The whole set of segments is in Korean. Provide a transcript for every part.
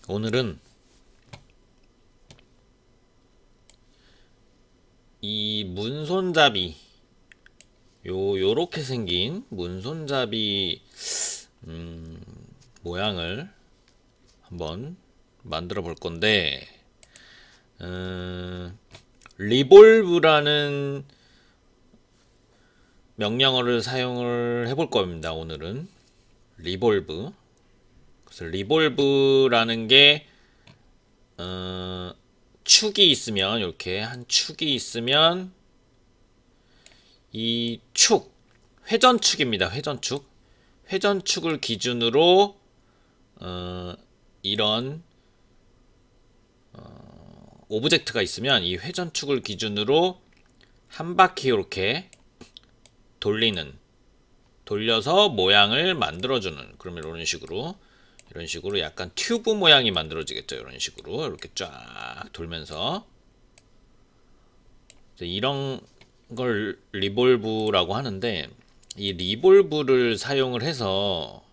오늘은 이 문손잡이 요렇게 생긴 문손잡이 모양을 한번 만들어 볼 건데, 리볼브라는 명령어를 사용을 해볼 겁니다. 오늘은 리볼브. 그래서 리볼브라는 게 축이 있으면, 이렇게 한 축이 있으면 이 축, 회전축입니다. 회전축을 기준으로 이런 오브젝트가 있으면 이 회전축을 기준으로 한 바퀴 이렇게 돌려서 모양을 만들어주는, 그러면 이런 식으로 약간 튜브 모양이 만들어지겠죠. 이런 식으로 이렇게 쫙 돌면서, 이런 걸 리볼브라고 하는데, 이 리볼브를 사용을 해서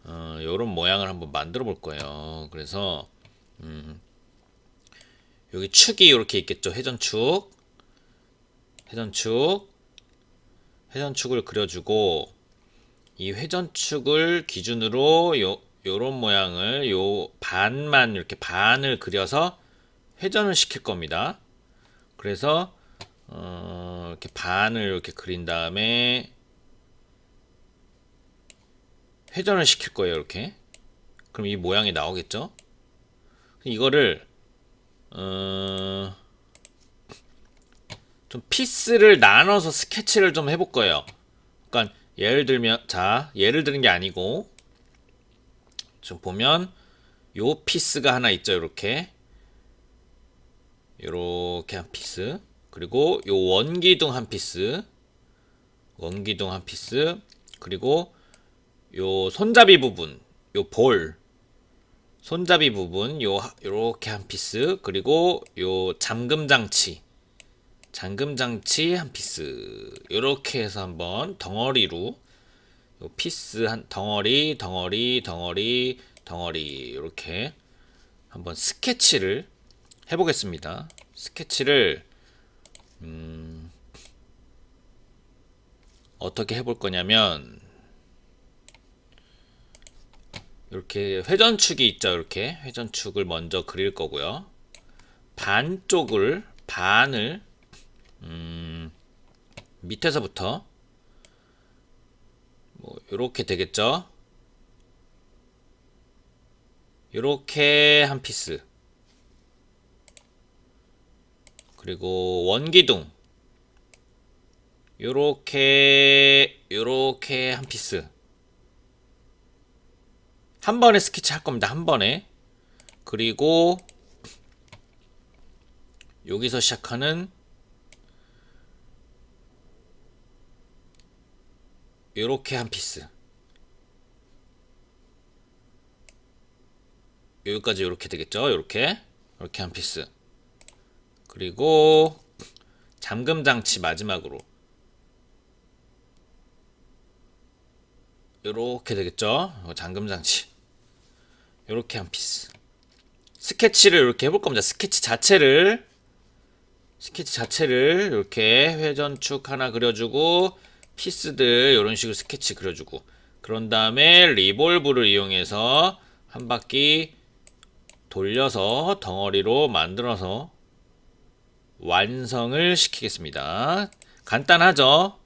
이런 모양을 한번 만들어 볼 거예요. 그래서 여기 축이 이렇게 있겠죠. 회전축을 그려주고, 이 회전축을 기준으로 요런 모양을, 요 반만, 이렇게 반을 그려서 회전을 시킬 겁니다. 그래서 이렇게 반을 이렇게 그린 다음에 회전을 시킬 거예요. 이렇게. 그럼 이 모양이 나오겠죠. 이거를 좀 피스를 나눠서 스케치를 좀 해볼 거예요. 그러니까 예를 드는 게 아니고, 좀 보면 요 피스가 하나 있죠. 요렇게 한 피스, 그리고 요 원기둥 한 피스, 그리고 요 손잡이 부분, 손잡이 부분 요렇게 한 피스, 그리고 요 잠금 장치 한 피스, 요렇게 해서 한번 덩어리로, 요 피스 한 덩어리 요렇게 한번 스케치를 해보겠습니다. 스케치를 어떻게 해볼 거냐면, 이렇게 회전축이 있죠. 이렇게 회전축을 먼저 그릴 거고요. 반을 밑에서부터 뭐 이렇게 되겠죠. 이렇게 한 피스, 그리고 원기둥 요렇게 한 피스, 한 번에 스케치 할 겁니다. 한 번에. 그리고 여기서 시작하는 요렇게 한 피스, 여기까지 요렇게 되겠죠. 요렇게 한 피스, 그리고 잠금 장치 마지막으로 요렇게 되겠죠. 잠금 장치 요렇게 한 피스. 스케치를 이렇게 해볼 겁니다. 스케치 자체를 이렇게 회전축 하나 그려주고, 피스들 이런 식으로 스케치 그려주고, 그런 다음에 리볼브를 이용해서 한 바퀴 돌려서 덩어리로 만들어서 완성을 시키겠습니다. 간단하죠?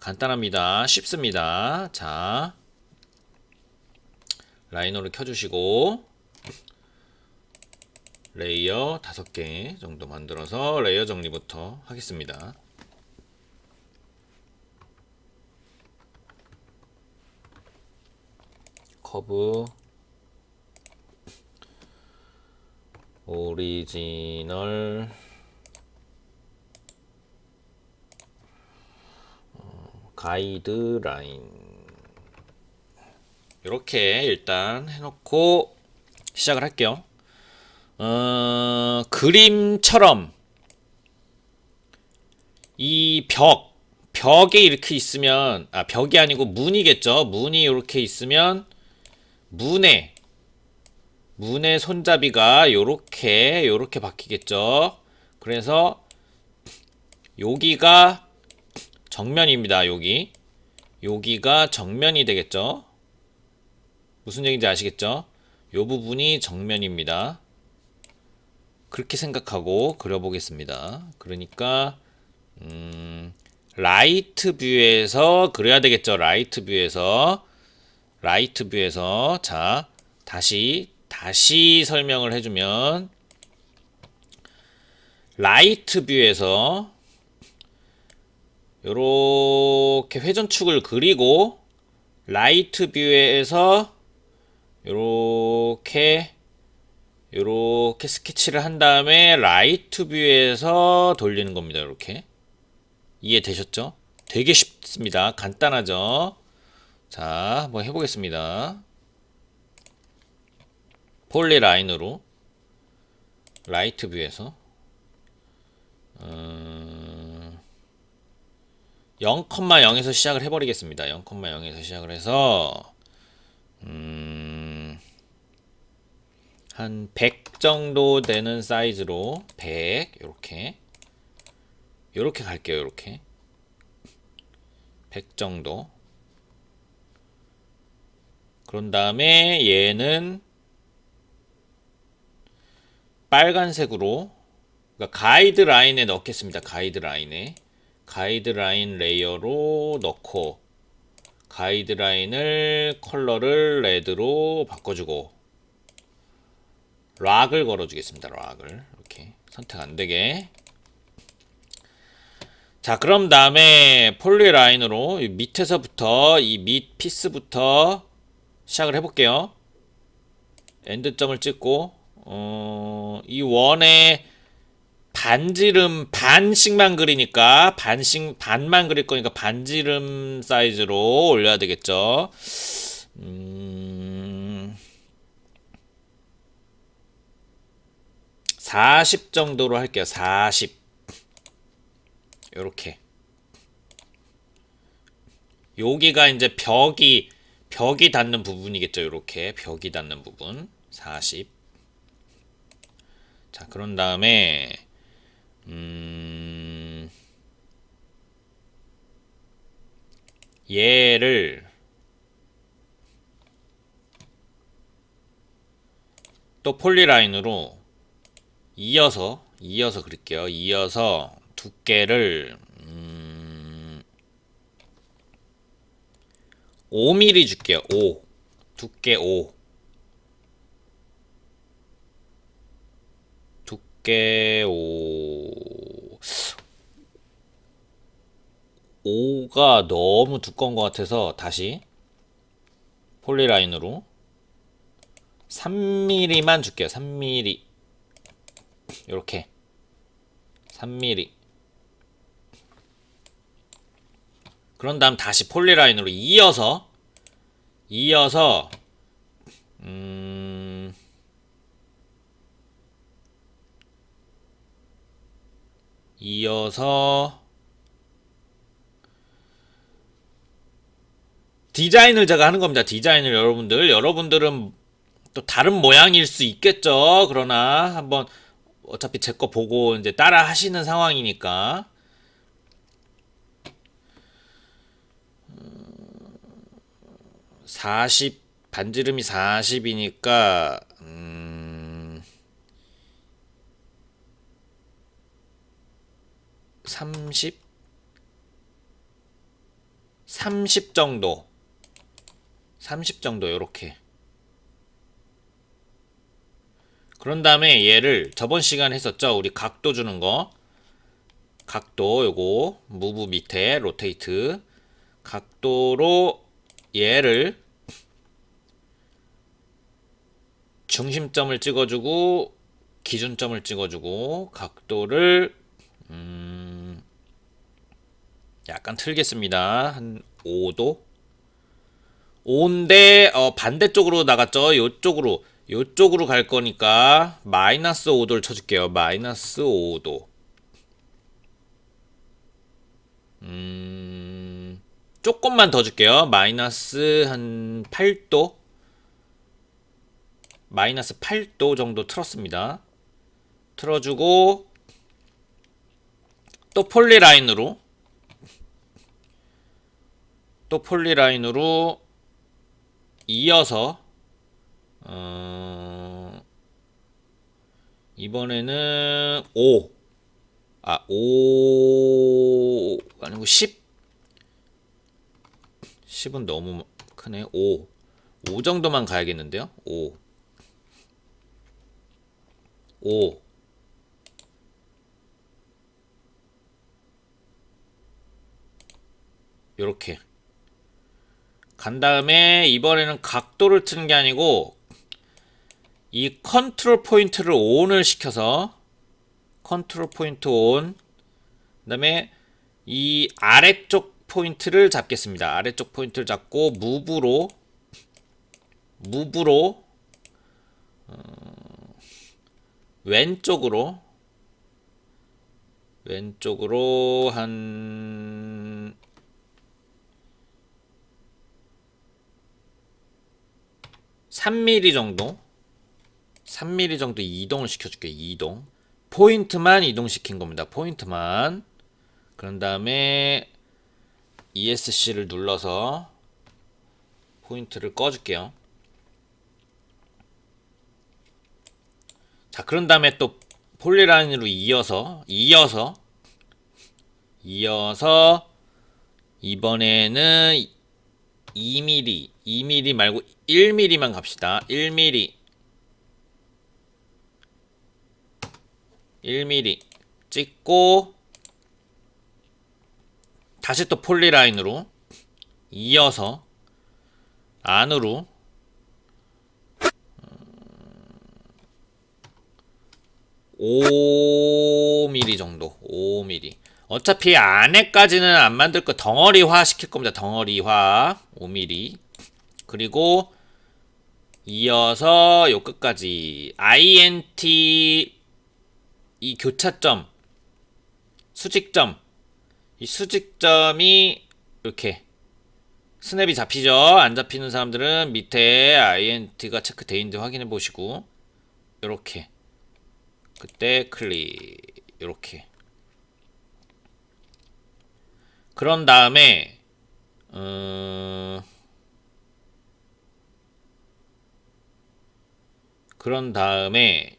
간단합니다. 쉽습니다. 자, 라이너를 켜주시고, 레이어 5개 정도 만들어서 레이어 정리부터 하겠습니다. 커브, 오리지널, 가이드라인, 이렇게 일단 해놓고 시작을 할게요. 그림처럼 이 벽에 이렇게 있으면, 벽이 아니고 문이겠죠. 문이 이렇게 있으면 문에 문의 손잡이가 요렇게 바뀌겠죠. 그래서 여기가 정면입니다. 여기가 정면이 되겠죠. 무슨 얘기인지 아시겠죠? 요 부분이 정면입니다. 그렇게 생각하고 그려보겠습니다. 그러니까 라이트 뷰에서 그려야 되겠죠. 라이트 뷰에서 자, 다시 설명을 해주면 라이트 뷰에서 요렇게 회전축을 그리고 라이트 뷰에서 요렇게 스케치를 한 다음에 라이트 뷰에서 돌리는 겁니다. 이렇게 이해되셨죠? 되게 쉽습니다. 간단하죠? 자, 한번 해보겠습니다. 폴리라인으로 라이트 뷰에서 0,0에서 시작을 해버리겠습니다. 0,0에서 시작을 해서 한 100 정도 되는 사이즈로 100 요렇게 갈게요. 요렇게 100 정도. 그런 다음에 얘는 빨간색으로, 그러니까 가이드라인에 넣겠습니다. 가이드라인 레이어로 넣고 가이드라인을 컬러를 레드로 바꿔주고 락을 걸어주겠습니다. 락을 이렇게 선택 안되게. 자, 그럼 다음에 폴리라인으로 밑에서부터 이 밑 피스부터 시작을 해볼게요. 엔드점을 찍고 이 원에 반지름 반씩만 그리니까 반만 그릴 거니까 반지름 사이즈로 올려야 되겠죠. 40 정도로 할게요. 40 요렇게. 여기가 이제 벽이 닿는 부분이겠죠. 요렇게 벽이 닿는 부분 40. 자, 그런 다음에 얘를 또 폴리라인으로 이어서 그릴게요. 이어서 두께를 5mm 줄게요. 5 두께 5 5가 너무 두꺼운 것 같아서 다시 폴리라인으로 3mm만 줄게요. 3mm 요렇게 3mm. 그런 다음 다시 폴리라인으로 이어서 디자인을 제가 하는 겁니다. 디자인을 여러분들은 또 다른 모양일 수 있겠죠. 그러나 한번 어차피 제 거 보고 이제 따라 하시는 상황이니까 40 반지름이 40이니까 30 정도 요렇게. 그런 다음에 얘를 저번 시간에 했었죠. 우리 각도 주는 거. 각도 요거 무브 밑에 로테이트 각도로 얘를 중심점을 찍어주고 기준점을 찍어주고 각도를 약간 틀겠습니다. 한 5도 5인데 반대쪽으로 나갔죠. 요쪽으로 갈 거니까 마이너스 5도를 쳐줄게요. 마이너스 5도. 조금만 더 줄게요. 마이너스 한 8도. 마이너스 8도 정도 틀었습니다. 틀어주고 또 폴리라인으로 이어서 이번에는 5 아니고 10은 너무 크네. 5 정도만 가야겠는데요. 5 요렇게 간 다음에 이번에는 각도를 트는 게 아니고 이 컨트롤 포인트를 ON을 시켜서 컨트롤 포인트 ON, 그 다음에 이 아래쪽 포인트를 잡겠습니다. 아래쪽 포인트를 잡고 무브로 왼쪽으로 한 3mm 정도 이동을 시켜줄게요. 이동. 포인트만 이동시킨 겁니다. 포인트만. 그런 다음에 ESC를 눌러서 포인트를 꺼줄게요. 자, 그런 다음에 또 폴리라인으로 이어서 이번에는 2mm 말고 1mm만 갑시다. 1mm 찍고 다시 또 폴리라인으로 이어서 안으로 5mm 정도. 5mm. 어차피 안에까지는 안 만들 거 덩어리화 시킬 겁니다. 덩어리화 5mm. 그리고 이어서 요 끝까지 INT 이 교차점 수직점, 이 수직점이 이렇게 스냅이 잡히죠. 안 잡히는 사람들은 밑에 INT가 체크되어 있는지 확인해 보시고 이렇게 그때 클릭 이렇게. 그런 다음에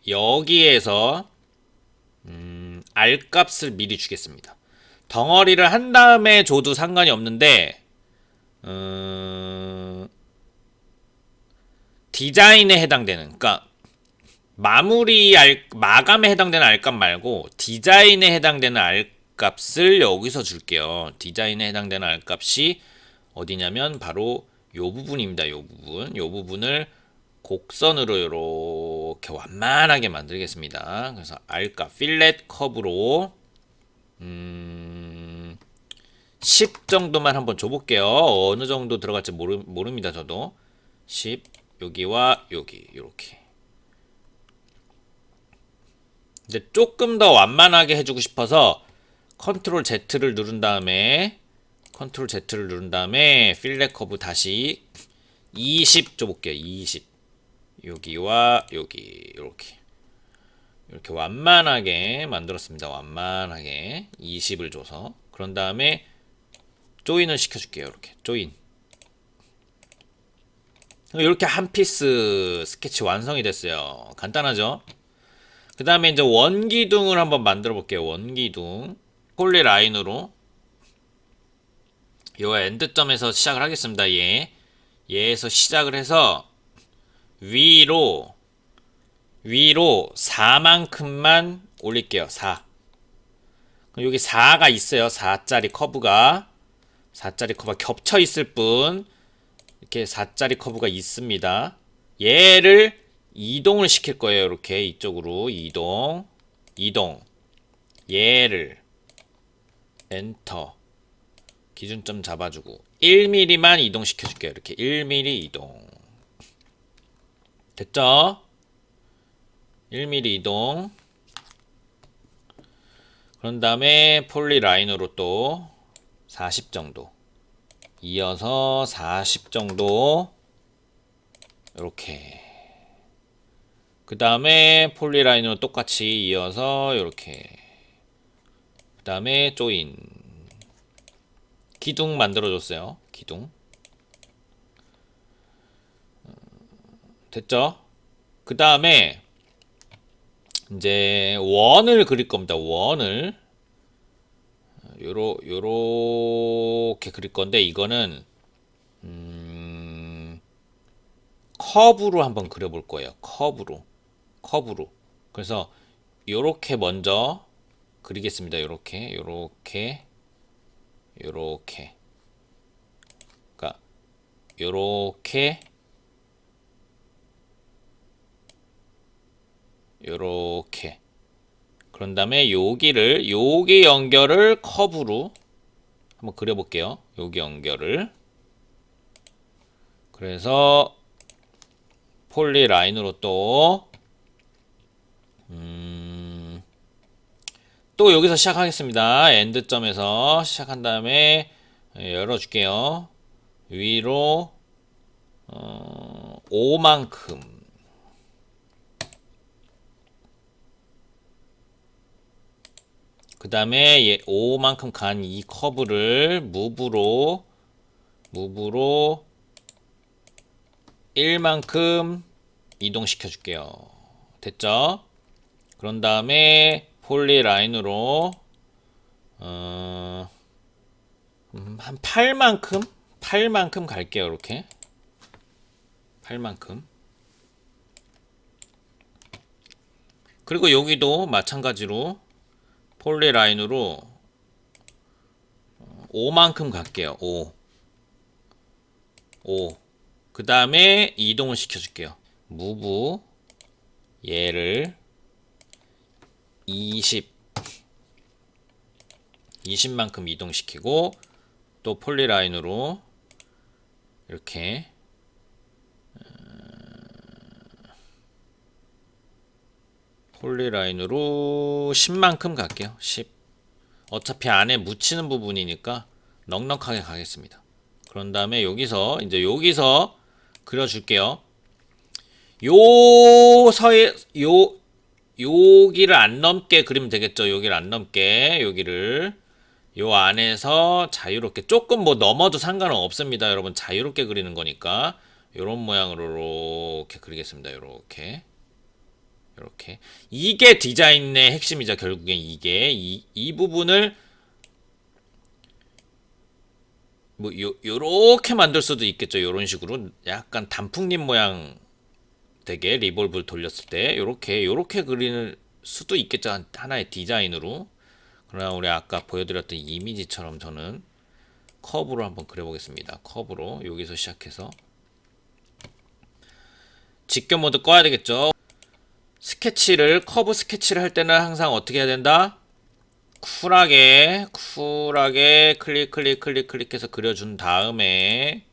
여기에서 R값을 미리 주겠습니다. 덩어리를 한 다음에 줘도 상관이 없는데 디자인에 해당되는, 그러니까 마감에 해당되는 R값 말고 디자인에 해당되는 R값을 여기서 줄게요. 디자인에 해당되는 R값이 어디냐면 바로 요 부분입니다. 요 부분을 곡선으로 이렇게 완만하게 만들겠습니다. 그래서 R값 필렛 커브로 10 정도만 한번 줘볼게요. 어느 정도 들어갈지 모릅니다. 저도 10 여기와 여기 이렇게. 이제 조금 더 완만하게 해주고 싶어서 컨트롤 Z를 누른 다음에 필렛 커브 다시 20 줘볼게요. 20 여기와 여기 이렇게 완만하게 만들었습니다. 완만하게 20을 줘서. 그런 다음에 조인을 시켜줄게요. 이렇게 조인. 이렇게 한 피스 스케치 완성이 됐어요. 간단하죠? 그 다음에 이제 원기둥을 한번 만들어 볼게요. 원기둥 폴리라인으로 요 엔드점에서 시작을 하겠습니다. 얘에서 시작을 해서 위로 4만큼만 올릴게요. 4. 그럼 여기 4가 있어요. 4짜리 커브가 겹쳐 있을 뿐 이렇게 4짜리 커브가 있습니다. 얘를 이동을 시킬 거예요. 이렇게 이쪽으로 이동. 얘를 엔터. 기준점 잡아주고 1mm만 이동시켜 줄게요. 이렇게 1mm 이동. 됐죠? 1mm 이동. 그런 다음에 폴리라인으로 또 40 정도. 이어서 40 정도. 이렇게. 그 다음에 폴리라인으로 똑같이 이어서 이렇게. 그 다음에 조인. 기둥 만들어줬어요. 기둥. 됐죠? 그 다음에 이제 원을 그릴 겁니다. 원을 요렇게 그릴 건데 이거는 커브로 한번 그려볼 거예요. 커브로. 그래서 요렇게 먼저 그리겠습니다. 요렇게. 그러니까 요렇게. 그런 다음에 여기 연결을 커브로 한번 그려볼게요. 여기 연결을. 그래서 폴리라인으로 또 여기서 시작하겠습니다. 엔드점에서 시작한 다음에 열어줄게요. 위로 5만큼. 그 다음에 5만큼 간 이 커브를 무브로 1만큼 이동시켜 줄게요. 됐죠? 그런 다음에 폴리라인으로 한 8만큼 갈게요. 이렇게 8만큼. 그리고 여기도 마찬가지로 폴리라인으로 5만큼 갈게요. 5. 그 다음에 이동을 시켜줄게요. 무브 얘를 20만큼 이동시키고 또 폴리라인으로 이렇게 폴리라인으로 10만큼 갈게요. 10. 어차피 안에 묻히는 부분이니까 넉넉하게 가겠습니다. 그런 다음에 여기서 그려줄게요. 여기를 안 넘게 그리면 되겠죠. 여기를 안 넘게 요 안에서 자유롭게 조금 뭐 넘어도 상관은 없습니다. 여러분 자유롭게 그리는 거니까 요런 모양으로 이렇게 그리겠습니다. 요렇게 이게 디자인의 핵심이죠. 결국엔 이게 이 부분을 뭐 요렇게 만들 수도 있겠죠. 요런 식으로 약간 단풍잎 모양 되게 리볼브를 돌렸을 때 요렇게 그리는 수도 있겠죠. 하나의 디자인으로. 그러나 우리 아까 보여드렸던 이미지처럼 저는 커브로 한번 그려보겠습니다. 커브로 여기서 시작해서 직경 모드 꺼야 되겠죠. 커브 스케치를 할 때는 항상 어떻게 해야 된다? 쿨하게 클릭해서 그려준 다음에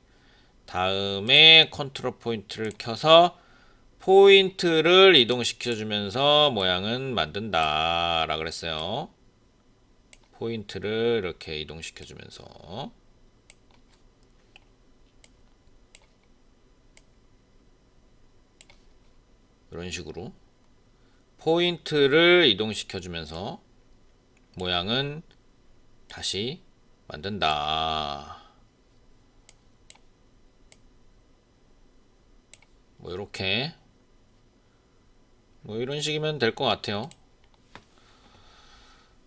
컨트롤 포인트를 켜서 포인트를 이동시켜주면서 모양은 만든다 라 그랬어요. 포인트를 이렇게 이동시켜주면서 이런 식으로 포인트를 이동시켜주면서 모양은 다시 만든다. 뭐 이렇게 뭐 이런 식이면 될 것 같아요.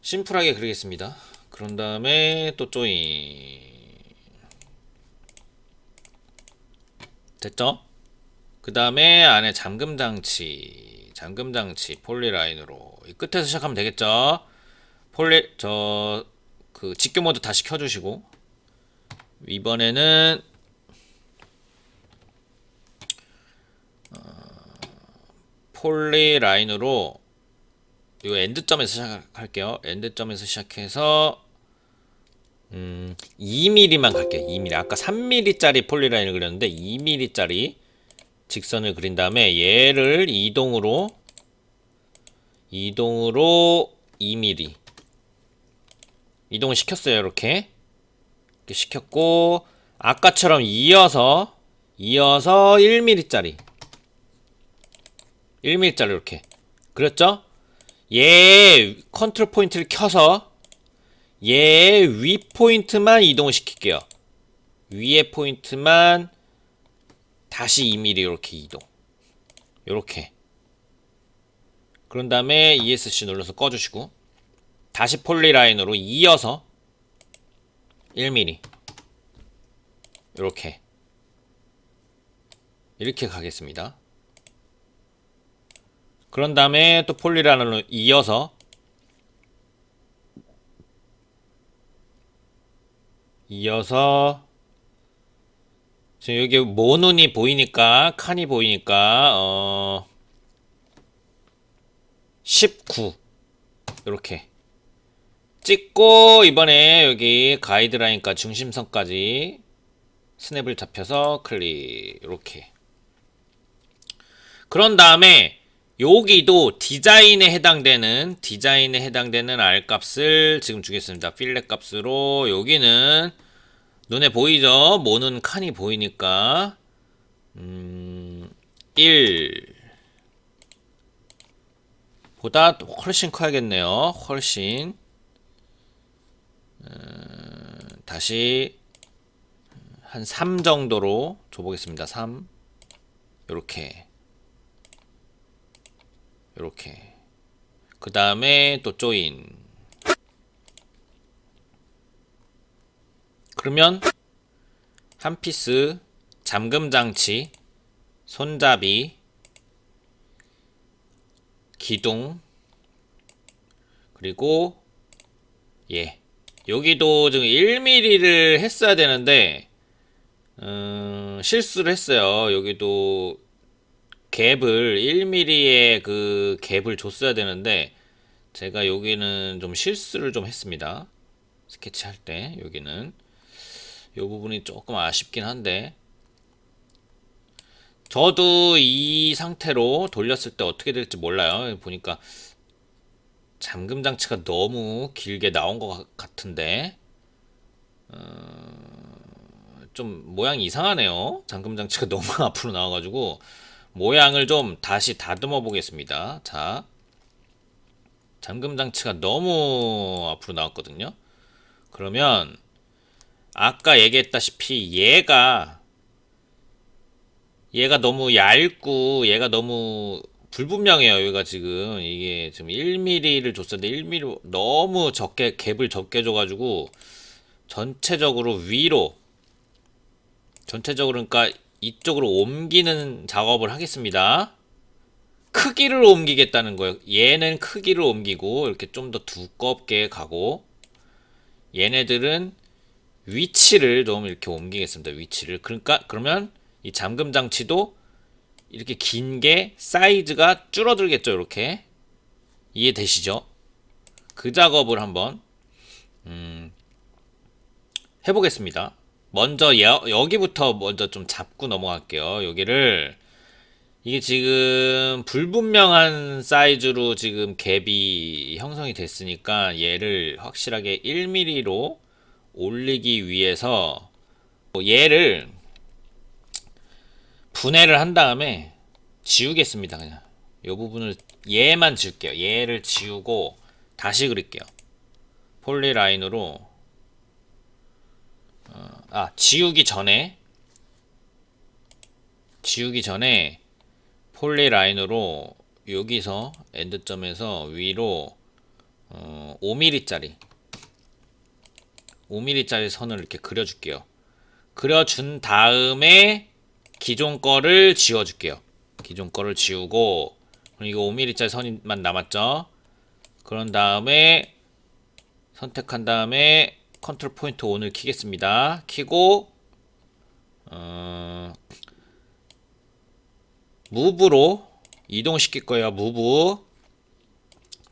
심플하게 그리겠습니다. 그런 다음에 또 조인. 됐죠? 그 다음에 안에 잠금장치 폴리라인으로 이 끝에서 시작하면 되겠죠? 그 직교 모드 다시 켜주시고 이번에는 폴리라인으로 요 엔드점에서 시작할게요. 엔드점에서 시작해서 2mm만 갈게요. 2mm. 아까 3mm짜리 폴리라인을 그렸는데 2mm짜리 직선을 그린 다음에 얘를 이동으로 2mm 이동을 시켰어요. 이렇게 시켰고 아까처럼 이어서 1mm짜리 1mm짜리 이렇게. 그랬죠? 얘 컨트롤 포인트를 켜서 얘 위 포인트만 이동을 시킬게요. 위에 포인트만 다시 2mm 이렇게 이동. 요렇게. 그런 다음에 ESC 눌러서 꺼주시고 다시 폴리라인으로 이어서 1mm 요렇게 이렇게 가겠습니다. 그런 다음에 또 폴리라인으로 이어서 지금 여기 모눈이 보이니까 칸이 보이니까 19 이렇게 찍고 이번에 여기 가이드라인까지 중심선까지 스냅을 잡혀서 클릭 이렇게. 그런 다음에 여기도 디자인에 해당되는 R 값을 지금 주겠습니다. 필렛 값으로 여기는 눈에 보이죠? 모는 칸이 보이니까 1 보다 훨씬 커야겠네요. 훨씬 다시 한 3 정도로 줘보겠습니다. 3 요렇게 그 다음에 또 조인. 그러면 한 피스 잠금 장치, 손잡이, 기둥, 그리고 여기도 지금 1mm를 했어야 되는데 실수를 했어요. 여기도 갭을 1mm의 그 갭을 줬어야 되는데 제가 여기는 좀 실수를 좀 했습니다. 스케치 할 때 여기는 이 부분이 조금 아쉽긴 한데 저도 이 상태로 돌렸을 때 어떻게 될지 몰라요. 보니까 잠금 장치가 너무 길게 나온 것 같은데 좀 모양이 이상하네요. 잠금 장치가 너무 앞으로 나와가지고 모양을 좀 다시 다듬어 보겠습니다. 자, 잠금 장치가 너무 앞으로 나왔거든요. 그러면 아까 얘기했다시피 얘가 너무 얇고 얘가 너무 불분명해요. 여기가 지금 이게 지금 1mm를 줬었는데 1mm 너무 적게 갭을 적게 줘가지고 전체적으로 그러니까 이쪽으로 옮기는 작업을 하겠습니다. 크기를 옮기겠다는 거예요. 얘는 크기를 옮기고 이렇게 좀 더 두껍게 가고 얘네들은 위치를 좀 이렇게 옮기겠습니다. 위치를. 그러면 이 잠금 장치도 이렇게 긴 게 사이즈가 줄어들겠죠. 이렇게 이해되시죠? 그 작업을 한번 해보겠습니다. 먼저 여기부터 먼저 좀 잡고 넘어갈게요. 이게 지금 불분명한 사이즈로 지금 갭이 형성이 됐으니까 얘를 확실하게 1mm로 올리기 위해서 얘를 분해를 한 다음에 지우겠습니다. 그냥 이 부분을 얘만 지울게요. 얘를 지우고 다시 그릴게요. 폴리라인으로 지우기 전에 폴리라인으로 여기서 엔드점에서 위로 5mm짜리 선을 이렇게 그려줄게요. 그려준 다음에 기존 거를 지워줄게요. 기존 거를 지우고 이거 5mm짜리 선만 남았죠. 그런 다음에 선택한 다음에 컨트롤 포인트 5을 키겠습니다. 키고 무브로 이동시킬 거예요. 무브.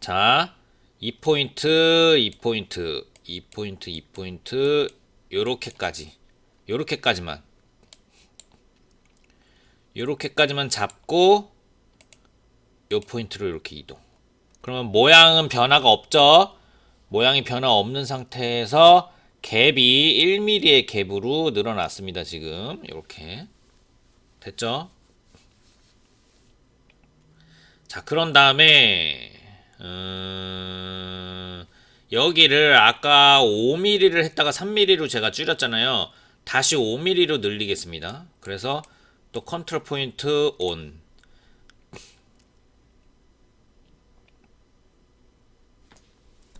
자, 2포인트, 2포인트, 2포인트, 2포인트 요렇게까지만 잡고 요 포인트로 이렇게 이동. 그러면 모양은 변화가 없죠. 모양이 변화 없는 상태에서 갭이 1mm의 갭으로 늘어났습니다. 지금 이렇게 됐죠. 자, 그런 다음에 여기를 아까 5mm를 했다가 3mm로 제가 줄였잖아요. 다시 5mm로 늘리겠습니다. 그래서 또 컨트롤 포인트 온.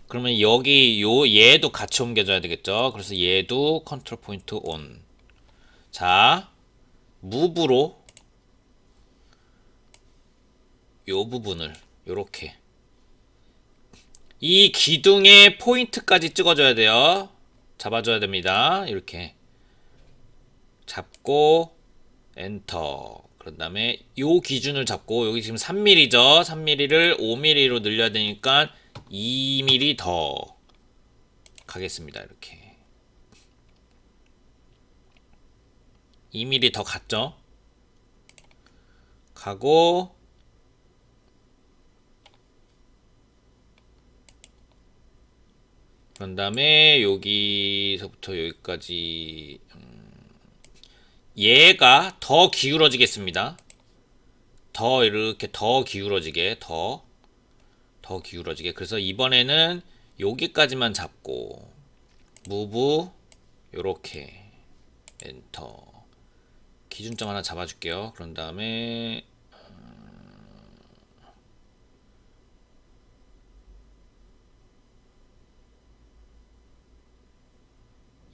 그러면 여기 얘도 같이 옮겨줘야 되겠죠. 그래서 얘도 컨트롤 포인트 온. 자, 무브로 요 부분을 요렇게 이 기둥의 포인트까지 찍어줘야 돼요. 잡아줘야 됩니다. 이렇게 잡고 엔터. 그런 다음에 요 기준을 잡고 여기 지금 3mm죠. 3mm를 5mm로 늘려야 되니까 2mm 더 가겠습니다. 이렇게 2mm 더 갔죠. 가고 그런 다음에 여기서부터 여기까지 얘가 더 기울어지겠습니다. 더 이렇게 더 기울어지게 더 기울어지게. 그래서 이번에는 여기까지만 잡고 무브 요렇게 엔터. 기준점 하나 잡아줄게요. 그런 다음에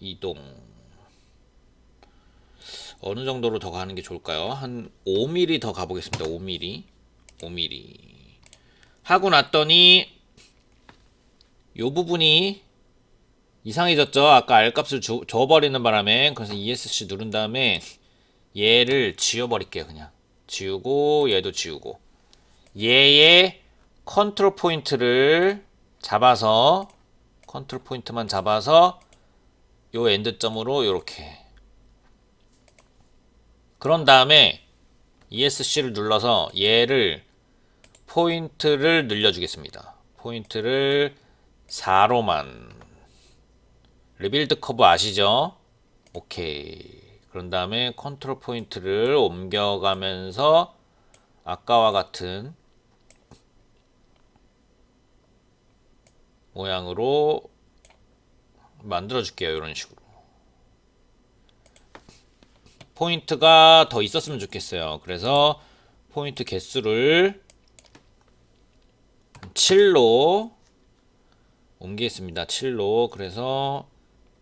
이동. 어느 정도로 더 가는 게 좋을까요? 한 5mm 더 가보겠습니다. 5mm. 5mm. 하고 났더니 요 부분이 이상해졌죠? 아까 R값을 줘버리는 바람에. 그래서 ESC 누른 다음에 얘를 지워버릴게요. 그냥 지우고 얘도 지우고 얘의 컨트롤 포인트를 잡아서 컨트롤 포인트만 잡아서 요 엔드점으로 요렇게. 그런 다음에 ESC를 눌러서 얘를 포인트를 늘려주겠습니다. 포인트를 4로만. 리빌드 커브 아시죠? 오케이. 그런 다음에 컨트롤 포인트를 옮겨가면서 아까와 같은 모양으로 만들어 줄게요. 이런 식으로. 포인트가 더 있었으면 좋겠어요. 그래서 포인트 개수를 7로 옮기겠습니다. 7로. 그래서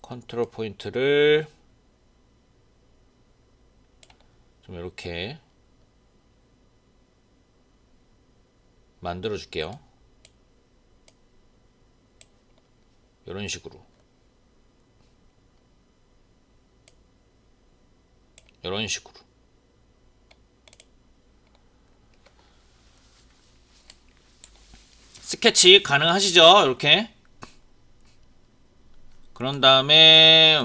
컨트롤 포인트를 좀 이렇게 만들어 줄게요. 이런 식으로. 이런 식으로. 스케치 가능하시죠? 이렇게. 그런 다음에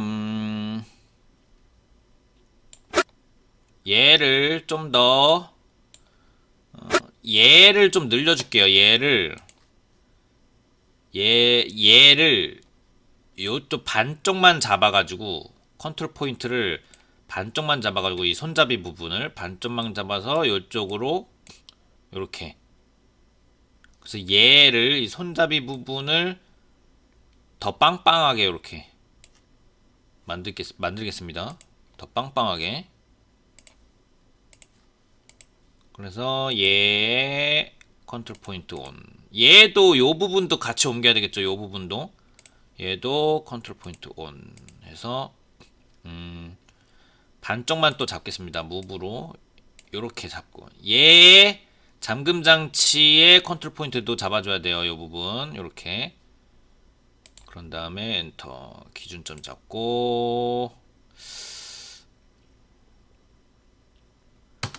얘를 좀 더 얘를 좀 늘려줄게요. 얘를 요쪽 반쪽만 잡아가지고 컨트롤 포인트를 반쪽만 잡아가지고 이 손잡이 부분을 반쪽만 잡아서 요쪽으로 요렇게. 그래서 얘를 이 손잡이 부분을 더 빵빵하게 이렇게 만들겠습니다. 더 빵빵하게. 그래서 얘 컨트롤 포인트 온. 얘도 요 부분도 같이 옮겨야 되겠죠. 요 부분도. 얘도 컨트롤 포인트 온 해서 반쪽만 또 잡겠습니다. 무브로 요렇게 잡고 얘 잠금 장치의 컨트롤 포인트도 잡아줘야 돼요. 요 부분 요렇게. 그런 다음에 엔터. 기준점 잡고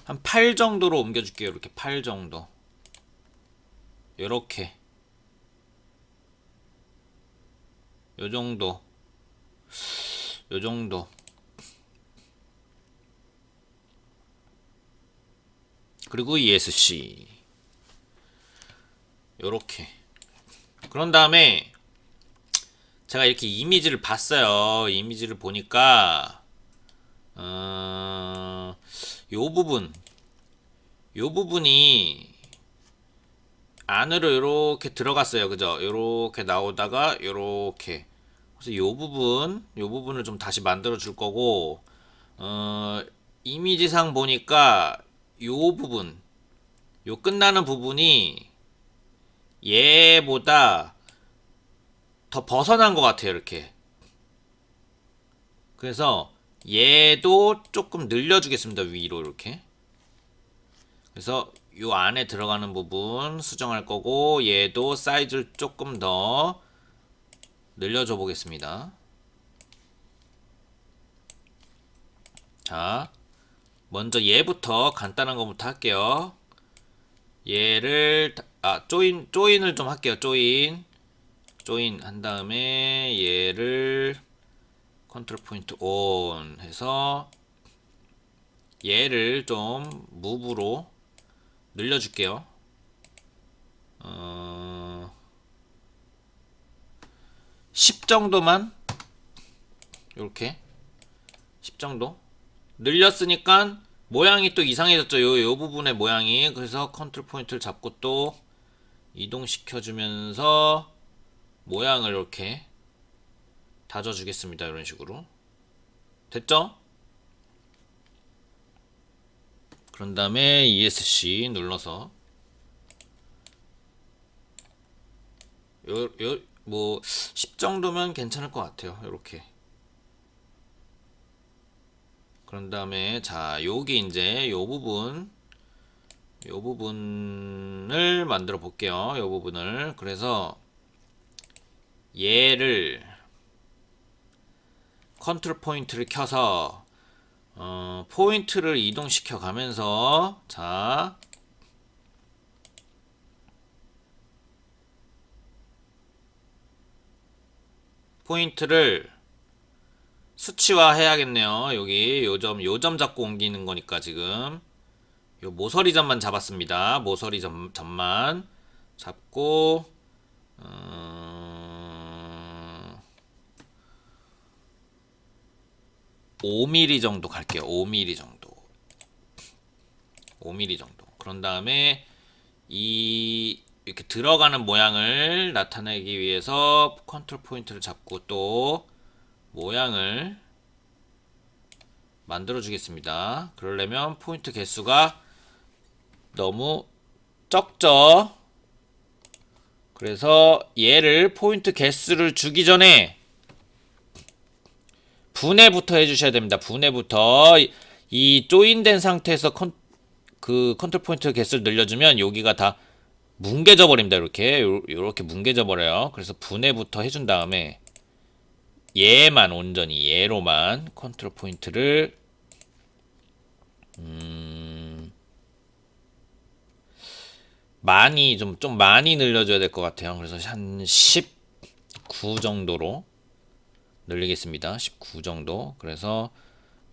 한 8 정도로 옮겨줄게요. 이렇게 8 정도. 요렇게. 요 정도. 요 정도. 그리고 ESC. 요렇게. 그런 다음에 제가 이렇게 이미지를 봤어요. 이미지를 보니까 요 부분이 안으로 이렇게 들어갔어요. 그죠? 이렇게 나오다가 이렇게. 그래서 요 부분을 좀 다시 만들어 줄 거고, 어, 이미지상 보니까 요 부분, 요 끝나는 부분이 얘보다 더 벗어난 것 같아요. 이렇게. 그래서 얘도 조금 늘려주겠습니다. 위로 이렇게. 그래서 요 안에 들어가는 부분 수정할 거고, 얘도 사이즈를 조금 더 늘려줘 보겠습니다. 자, 먼저 얘부터 간단한 거부터 할게요. 얘를 조인을 좀 할게요. 조인 한 다음에 얘를 컨트롤 포인트 온 해서 얘를 좀 무브로 늘려줄게요. 10 정도만, 이렇게 10 정도 늘렸으니까 모양이 또 이상해졌죠. 요 부분의 모양이. 그래서 컨트롤 포인트를 잡고 또 이동시켜 주면서 모양을 이렇게 다져 주겠습니다. 이런 식으로. 됐죠? 그런 다음에 ESC 눌러서 뭐 10 정도면 괜찮을 것 같아요. 이렇게. 그런 다음에 자, 여기 이제 요 부분을 만들어 볼게요. 요 부분을. 그래서 얘를 컨트롤 포인트를 켜서 포인트를 이동시켜 가면서 자, 포인트를 수치화 해야겠네요. 여기 요점 잡고 옮기는 거니까 지금 요 모서리 점만 잡았습니다. 모서리 점만 잡고 5mm 정도 갈게요. 5mm 정도. 5mm 정도. 그런 다음에 이렇게 들어가는 모양을 나타내기 위해서 컨트롤 포인트를 잡고 또 모양을 만들어 주겠습니다. 그러려면 포인트 개수가 너무 적죠. 그래서 얘를 포인트 개수를 주기 전에 분해부터 해주셔야 됩니다. 분해부터 이 조인된 상태에서 컨트롤 포인트 개수를 늘려주면 여기가 다 뭉개져 버립니다. 이렇게 뭉개져 버려요. 그래서 분해부터 해준 다음에 얘만 온전히 얘로만 컨트롤 포인트를 많이 좀 많이 늘려줘야 될 것 같아요. 그래서 한 19 정도로 늘리겠습니다. 19 정도. 그래서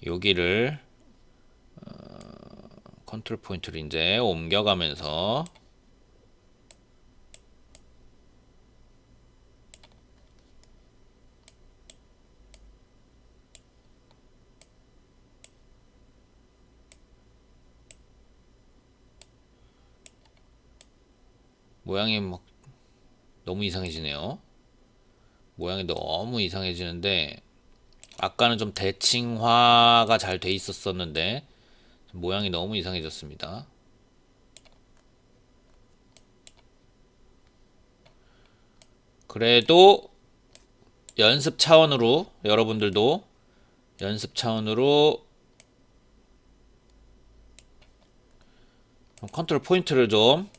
여기를 컨트롤 포인트를 이제 옮겨가면서 모양이 막 너무 이상해지네요. 모양이 너무 이상해지는데 아까는 좀 대칭화가 잘 돼 있었었는데 모양이 너무 이상해졌습니다. 그래도 연습 차원으로 여러분들도 연습 차원으로 컨트롤 포인트를 좀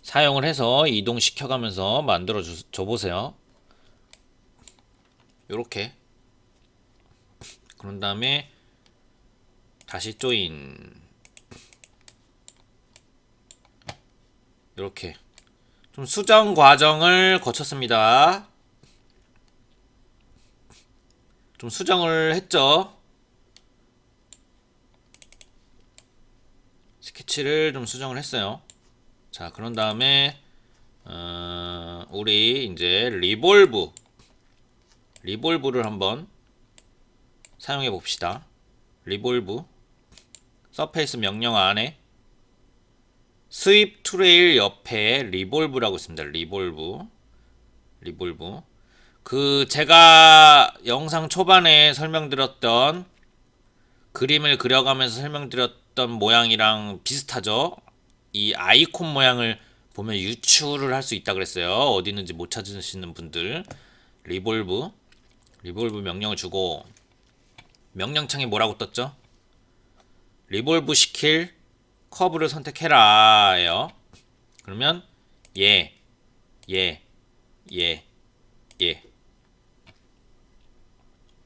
사용을 해서 이동시켜 가면서 만들어 줘 보세요. 요렇게. 그런 다음에 다시 조인. 요렇게 좀 수정 과정을 거쳤습니다. 좀 수정을 했죠. 스케치를 좀 수정을 했어요. 자, 그런 다음에 우리 이제 리볼브를 한번 사용해 봅시다. 리볼브 서페이스 명령 안에 스윕 투레일 옆에 리볼브라고 있습니다. 리볼브. 그 제가 영상 초반에 설명드렸던 그림을 그려가면서 설명드렸던 모양이랑 비슷하죠. 이 아이콘 모양을 보면 유추를 할 수 있다 그랬어요. 어디 있는지 못 찾으시는 분들. 리볼브 명령을 주고 명령창에 뭐라고 떴죠? 리볼브 시킬 커브를 선택해라예요. 그러면 예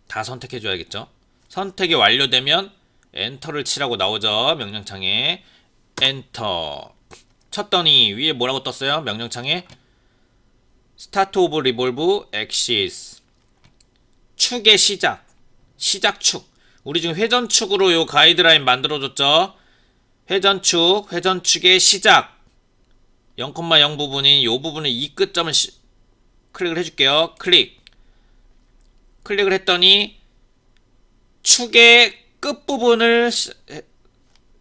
다 선택해줘야겠죠. 선택이 완료되면 엔터를 치라고 나오죠. 명령창에 엔터 쳤더니 위에 뭐라고 떴어요? 명령창에 스타트 오브 리볼브 엑시스 축의 시작축. 우리 지금 회전축으로 요 가이드라인 만들어줬죠. 회전축의 시작 0,0 부분인 요 부분을 이 끝점을 클릭을 해줄게요. 클릭을 했더니 축의 끝부분을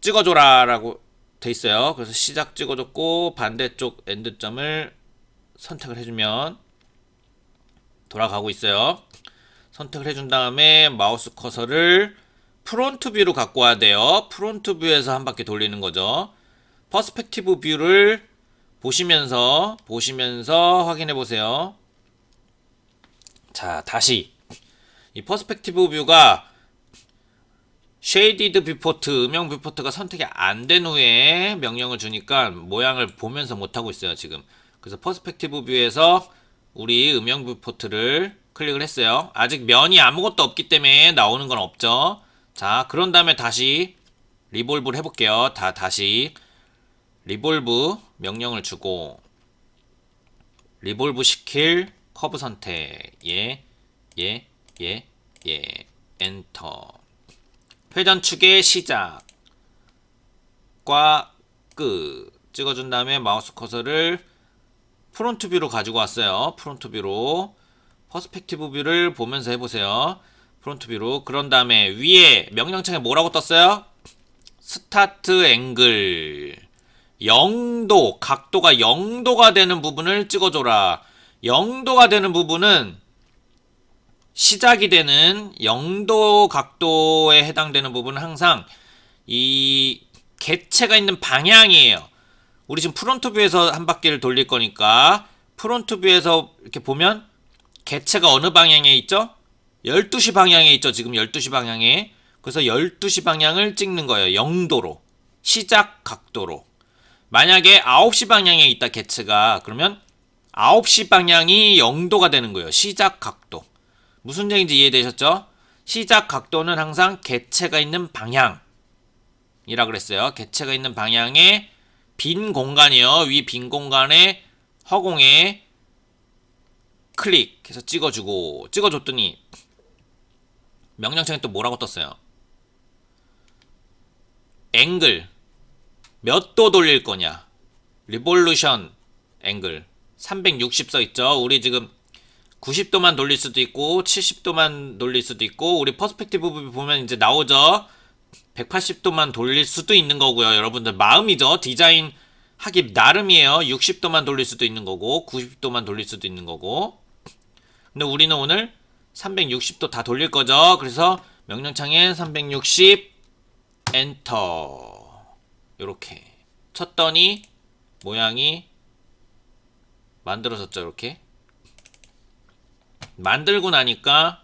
찍어줘라 라고 돼 있어요. 그래서 시작 찍어줬고 반대쪽 엔드점을 선택을 해주면 돌아가고 있어요. 선택을 해준 다음에 마우스 커서를 프론트 뷰로 갖고 와야 돼요. 프론트 뷰에서 한 바퀴 돌리는 거죠. 퍼스펙티브 뷰를 보시면서 확인해 보세요. 자, 다시 이 퍼스펙티브 뷰가 쉐이디드 뷰포트, 음영 뷰포트가 선택이 안 된 후에 명령을 주니까 모양을 보면서 못하고 있어요, 지금. 그래서 퍼스펙티브 뷰에서 우리 음영 뷰포트를 클릭을 했어요. 아직 면이 아무것도 없기 때문에 나오는 건 없죠. 자, 그런 다음에 다시 리볼브를 해볼게요. 다시 리볼브 명령을 주고 리볼브 시킬 커브 선택 엔터 회전축의 시작과 끝 찍어준 다음에 마우스 커서를 프론트 뷰로 가지고 왔어요. 프론트 뷰로 퍼스펙티브 뷰를 보면서 해보세요. 프론트 뷰로. 그런 다음에 위에 명령창에 뭐라고 떴어요? 스타트 앵글 0도 각도가 0도가 되는 부분을 찍어줘라. 0도가 되는 부분은 시작이 되는 0도 각도에 해당되는 부분은 항상 이 개체가 있는 방향이에요. 우리 지금 프론트 뷰에서 한 바퀴를 돌릴 거니까 프론트 뷰에서 이렇게 보면 개체가 어느 방향에 있죠? 12시 방향에 있죠. 지금 12시 방향에. 그래서 12시 방향을 찍는 거예요. 0도로. 시작 각도로. 만약에 9시 방향에 있다 개체가 그러면 9시 방향이 0도가 되는 거예요. 시작 각도. 무슨 얘기인지 이해되셨죠? 시작 각도는 항상 개체가 있는 방향이라 그랬어요. 개체가 있는 방향에 빈 공간이요. 위 빈 공간에 허공에 클릭해서 찍어줬더니 명령창에 또 뭐라고 떴어요? 앵글 몇 도 돌릴 거냐? 리볼루션 앵글 360 써있죠. 우리 지금 90도만 돌릴 수도 있고 70도만 돌릴 수도 있고 우리 퍼스펙티브 보면 이제 나오죠. 180도만 돌릴 수도 있는 거고요. 여러분들 마음이죠. 디자인 하기 나름이에요. 60도만 돌릴 수도 있는 거고 90도만 돌릴 수도 있는 거고. 근데 우리는 오늘 360도 다 돌릴 거죠. 그래서 명령창에 360 엔터 요렇게 쳤더니 모양이 만들어졌죠. 이렇게 만들고 나니까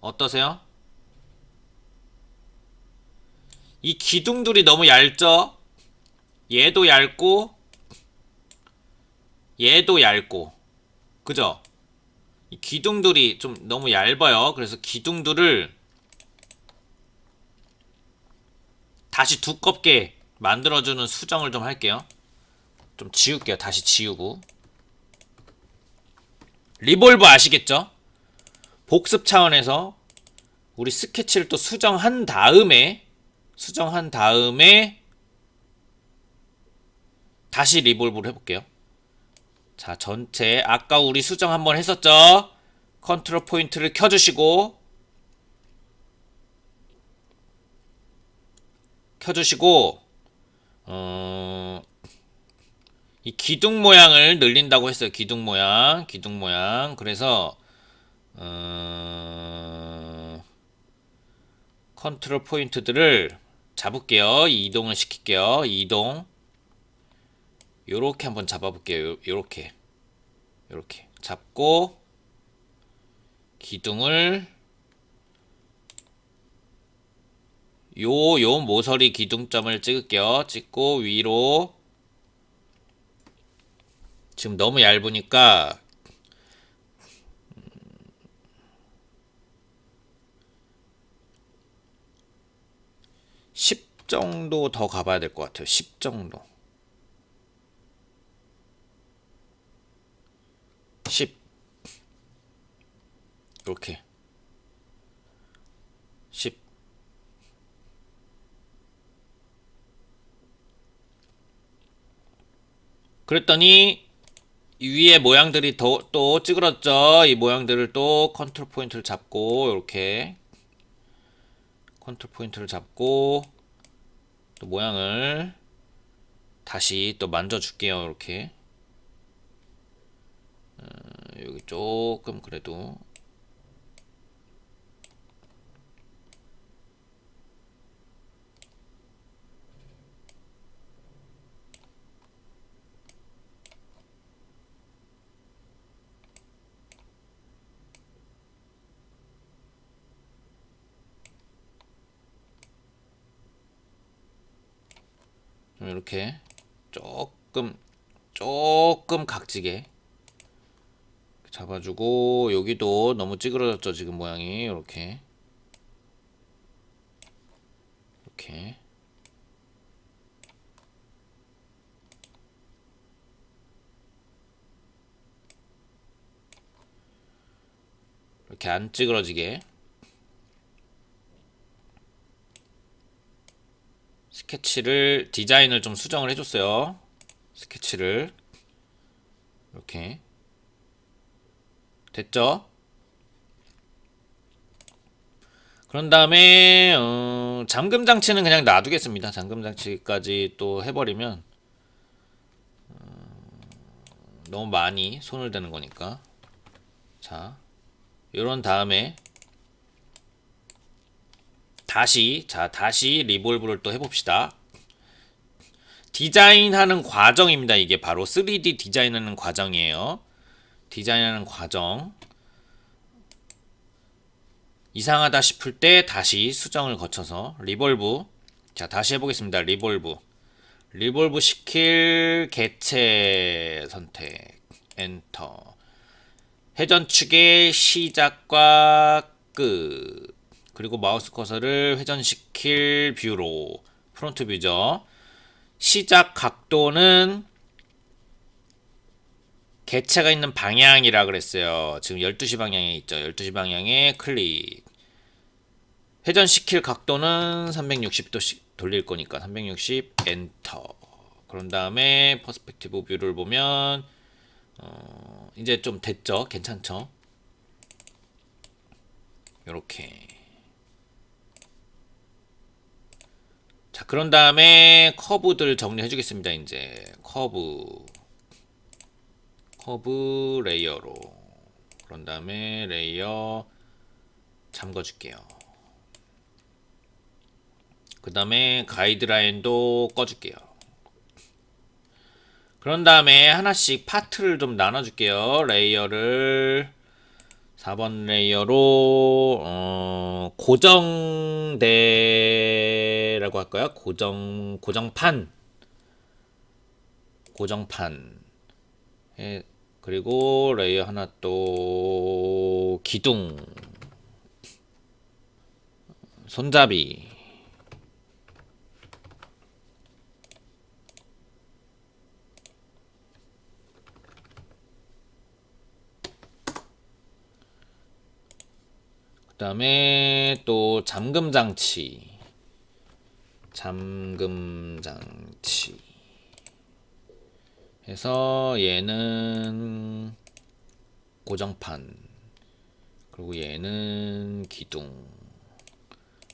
어떠세요? 이 기둥들이 너무 얇죠? 얘도 얇고 그죠? 이 기둥들이 좀 너무 얇아요. 그래서 기둥들을 다시 두껍게 만들어주는 수정을 좀 할게요. 좀 지울게요. 다시 지우고. 리볼브 아시겠죠? 복습 차원에서 우리 스케치를 또 수정한 다음에 다시 리볼브를 해볼게요. 자, 전체 아까 우리 수정 한번 했었죠? 컨트롤 포인트를 켜주시고 어, 이 기둥 모양을 늘린다고 했어요. 기둥 모양, 기둥 모양. 그래서 컨트롤 포인트들을 잡을게요. 이동을 시킬게요. 이동. 요렇게 한번 잡아볼게요. 요렇게. 요렇게. 잡고, 기둥을, 요 모서리 기둥점을 찍을게요. 찍고, 위로. 지금 너무 얇으니까, 10 정도 더 가봐야 될 것 같아요. 10 정도. 10. 이렇게. 10. 그랬더니 위에 모양들이 또 찌그러졌죠. 이 모양들을 또 컨트롤 포인트를 잡고 이렇게 컨트롤 포인트를 잡고 또 모양을 다시 또 만져줄게요. 이렇게 여기 조금 그래도 좀 이렇게 조금 각지게 잡아주고 여기도 너무 찌그러졌죠. 지금 모양이 이렇게 이렇게 안 찌그러지게 스케치를 디자인을 좀 수정을 해줬어요. 스케치를 이렇게 됐죠? 그런 다음에 잠금 장치는 그냥 놔두겠습니다. 잠금 장치까지 또 해버리면 너무 많이 손을 대는 거니까. 자, 요런 다음에 다시 리볼브를 또 해봅시다. 디자인하는 과정입니다. 이게 바로 3D 디자인하는 과정이에요. 디자인하는 과정. 이상하다 싶을 때 다시 수정을 거쳐서 리볼브. 자, 다시 해보겠습니다. 리볼브 시킬 개체 선택 엔터. 회전축의 시작과 끝. 그리고 마우스 커서를 회전시킬 뷰로 프론트 뷰죠. 시작 각도는 개체가 있는 방향이라 그랬어요. 지금 12시 방향에 있죠. 12시 방향에 클릭. 회전시킬 각도는 360도씩 돌릴 거니까 360 엔터. 그런 다음에 퍼스펙티브 뷰를 보면 이제 좀 됐죠. 괜찮죠. 요렇게. 자, 그런 다음에 커브들 정리해 주겠습니다. 이제 커브 레이어로. 그런 다음에 레이어 잠궈 줄게요. 그 다음에 가이드라인도 꺼줄게요. 그런 다음에 하나씩 파트를 좀 나눠줄게요. 레이어를 4번 레이어로 고정대라고 할까요? 고정판 그리고 레이어 하나 또 기둥 손잡이 그 다음에 또 잠금 장치 해서 얘는 고정판 그리고 얘는 기둥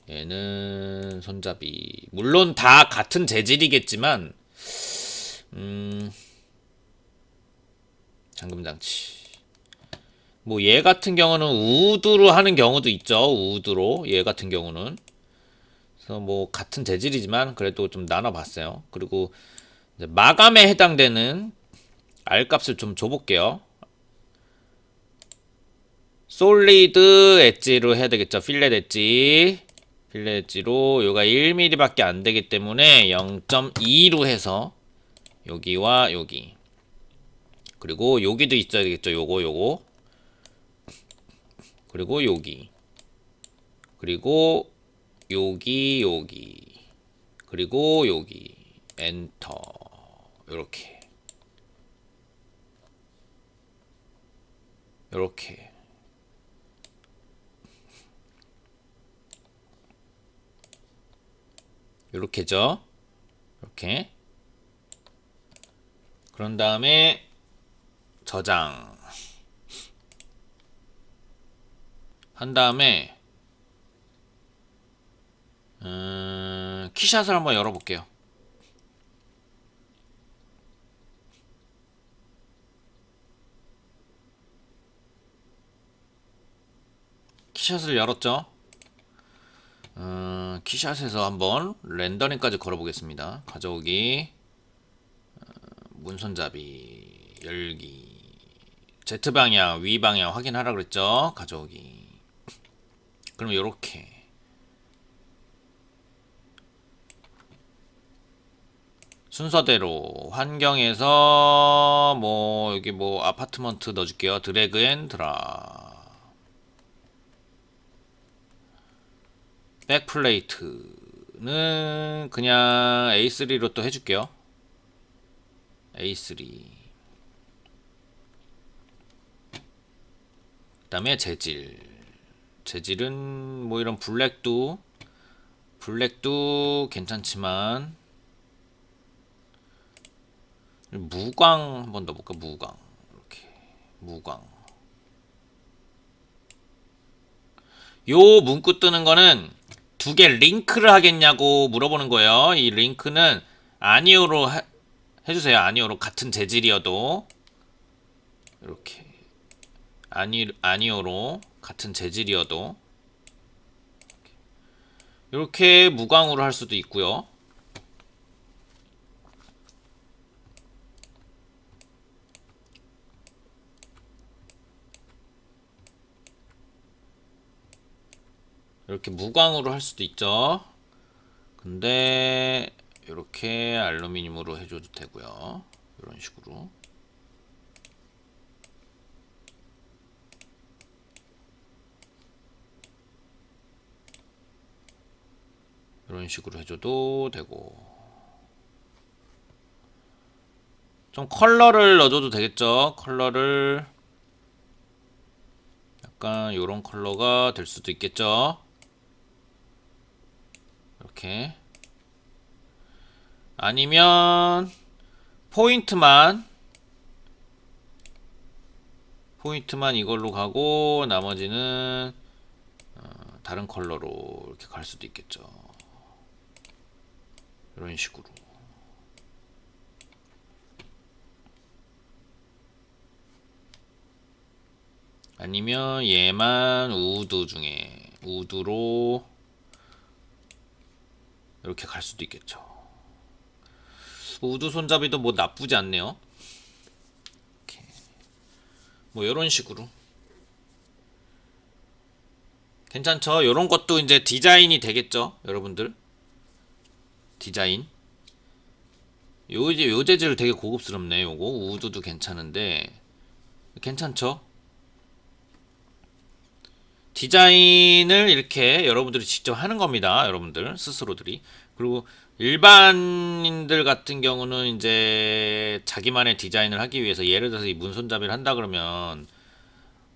얘는 손잡이. 물론 다 같은 재질이겠지만, 잠금장치. 뭐 얘 같은 경우는 우드로 하는 경우도 있죠. 우드로 얘 같은 경우는. 그래서 뭐 같은 재질이지만 그래도 좀 나눠봤어요. 그리고 이제 마감에 해당되는 R 값을 좀 줘볼게요. 솔리드 엣지로 해야 되겠죠. 필렛 엣지. 필렛 엣지로 요가 1mm 밖에 안 되기 때문에 0.2로 해서 여기와 여기. 그리고 여기도 있어야 되겠죠. 요거. 그리고 여기. 그리고 여기. 그리고 여기. 엔터. 요렇게. 요렇게. 요렇게죠. 이렇게. 그런 다음에 저장. 한 다음에 키샷을 한번 열어볼게요. 키샷을 열었죠. 키샷에서 한번 렌더링까지 걸어보겠습니다. 가져오기, 문손잡이, 열기, Z방향, V방향 확인하라 그랬죠. 가져오기. 그럼 요렇게 순서대로 환경에서 뭐 여기 뭐 아파트먼트 넣어줄게요. 드래그 앤 드랍. 백플레이트는 그냥 A3로 또 해줄게요. A3. 그 다음에 재질은 뭐 이런 블랙도 괜찮지만 무광 한번 넣어볼까. 무광. 이렇게 무광. 요 문구 뜨는 거는 두 개 링크를 하겠냐고 물어보는 거예요. 이 링크는 아니오로 해주세요. 아니오로 같은 재질이어도 이렇게 아니오로 같은 재질이어도 이렇게 무광으로 할 수도 있고요. 이렇게 무광으로 할 수도 있죠. 근데 이렇게 알루미늄으로 해줘도 되고요. 이런 식으로. 이런 식으로 해줘도 되고. 좀 컬러를 넣어줘도 되겠죠. 컬러를 약간 요런 컬러가 될 수도 있겠죠. 이렇게. 아니면 포인트만 이걸로 가고 나머지는 다른 컬러로 이렇게 갈 수도 있겠죠. 이런 식으로. 아니면 얘만 우드 중에 우드로 이렇게 갈 수도 있겠죠. 우드 손잡이도 뭐 나쁘지 않네요. 이렇게. 뭐 이런 식으로 괜찮죠? 이런 것도 이제 디자인이 되겠죠, 여러분들. 디자인. 요 재질 되게 고급스럽네. 요거 우드도 괜찮은데 괜찮죠? 디자인을 이렇게 여러분들이 직접 하는 겁니다. 여러분들 스스로들이. 그리고 일반인들 같은 경우는 이제 자기만의 디자인을 하기 위해서 예를 들어서 이 문손잡이를 한다 그러면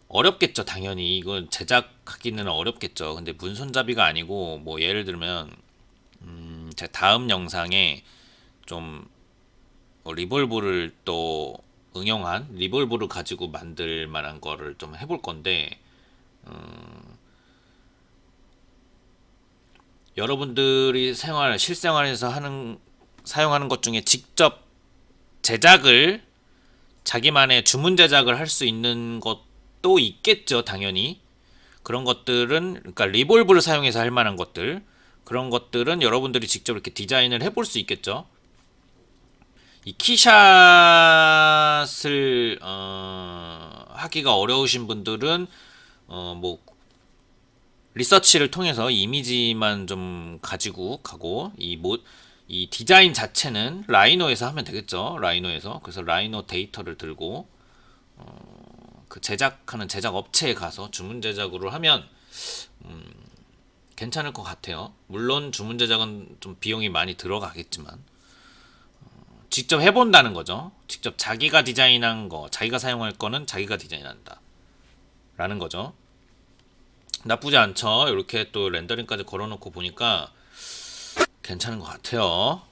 어렵겠죠. 당연히 이건 제작하기는 어렵겠죠. 근데 문손잡이가 아니고 뭐 예를 들면 제가 다음 영상에 좀 리볼브를 또 응용한 리볼브를 가지고 만들 만한 거를 좀 해볼 건데 여러분들이 실생활에서 사용하는 것 중에 직접 제작을 자기만의 주문 제작을 할 수 있는 것도 있겠죠, 당연히. 그런 것들은 그러니까 리볼브를 사용해서 할 만한 것들 그런 것들은 여러분들이 직접 이렇게 디자인을 해볼 수 있겠죠. 이 키샷을 하기가 어려우신 분들은 뭐 리서치를 통해서 이미지만 좀 가지고 가고 이 디자인 자체는 라이노에서 하면 되겠죠. 라이노에서. 그래서 라이노 데이터를 들고 그 제작하는 제작 업체에 가서 주문 제작으로 하면 괜찮을 것 같아요. 물론 주문 제작은 좀 비용이 많이 들어가겠지만 직접 해본다는 거죠. 직접 자기가 디자인한 거, 자기가 사용할 거는 자기가 디자인한다 라는 거죠. 나쁘지 않죠. 이렇게 또 렌더링까지 걸어놓고 보니까 괜찮은 것 같아요.